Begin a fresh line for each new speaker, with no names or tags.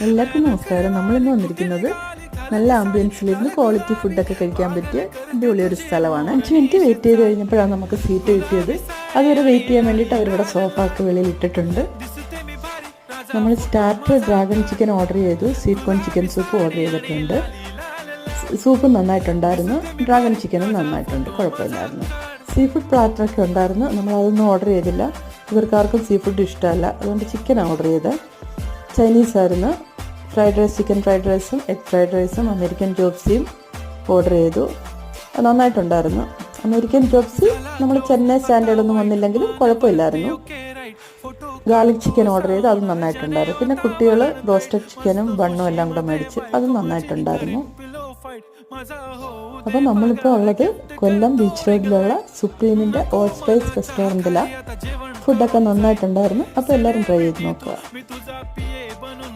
എല്ലാവർക്കും നമസ്കാരം. നമ്മളിന്ന് വന്നിരിക്കുന്നത് നല്ല ആംബിയൻസിലിരുന്ന് ക്വാളിറ്റി ഫുഡൊക്കെ കഴിക്കാൻ പറ്റിയ അടിപൊളി ഒരു സ്ഥലമാണ്. 5 മിനിറ്റ് വെയിറ്റ് ചെയ്ത് കഴിഞ്ഞപ്പോഴാണ് നമുക്ക് സീറ്റ് കിട്ടിയത്. അതുവരെ വെയിറ്റ് ചെയ്യാൻ വേണ്ടിയിട്ട് അവരിവിടെ സോഫാക്ക് വെളിയിൽ ഇട്ടിട്ടുണ്ട്. നമ്മൾ സ്റ്റാർട്ടർ ഡ്രാഗൺ ചിക്കൻ ഓർഡർ ചെയ്തു, sweet corn chicken soup order ചെയ്തിട്ടുണ്ട്. സൂപ്പ് നന്നായിട്ടുണ്ടായിരുന്നു, ഡ്രാഗൺ ചിക്കനും നന്നായിട്ടുണ്ട്, കുഴപ്പമില്ലായിരുന്നു. സീ ഫുഡ് പ്ലാറ്ററൊക്കെ ഉണ്ടായിരുന്നു, നമ്മളതൊന്നും ഓർഡർ ചെയ്തില്ല. ഇവർക്കാർക്കും സീ ഫുഡ് ഇഷ്ടമല്ല, അതുകൊണ്ട് ചിക്കൻ ഓർഡർ ചെയ്ത്. ചൈനീസ് ആയിരുന്നു. ഫ്രൈഡ് റൈസ്, ചിക്കൻ ഫ്രൈഡ് റൈസും എഗ് ഫ്രൈഡ് റൈസും അമേരിക്കൻ ചോപ്സിയും ഓർഡർ ചെയ്തു. നന്നായിട്ടുണ്ടായിരുന്നു. അമേരിക്കൻ ചോപ്സി നമ്മൾ ചെന്നൈ സ്റ്റാൻഡേർഡൊന്നും വന്നില്ലെങ്കിലും കുഴപ്പമില്ലായിരുന്നു. ഗാർലിക് ചിക്കൻ ഓർഡർ ചെയ്ത്, അതും നന്നായിട്ടുണ്ടായിരുന്നു. പിന്നെ കുട്ടികൾ റോസ്റ്റഡ് ചിക്കനും ബണ്ണും എല്ലാം കൂടെ മേടിച്ച്, അതും നന്നായിട്ടുണ്ടായിരുന്നു. അപ്പോൾ നമ്മളിപ്പോൾ ഉള്ളത് കൊല്ലം ബീച്ച് റോഡിലുള്ള സുപ്രീമിൻ്റെ ഓൾ സ്പൈസ് റെസ്റ്റോറൻറ്റിലാണ്. ഫുഡൊക്കെ നന്നായിട്ടുണ്ടായിരുന്നു. അപ്പോൾ എല്ലാവരും ട്രൈ ചെയ്ത് നോക്കുക.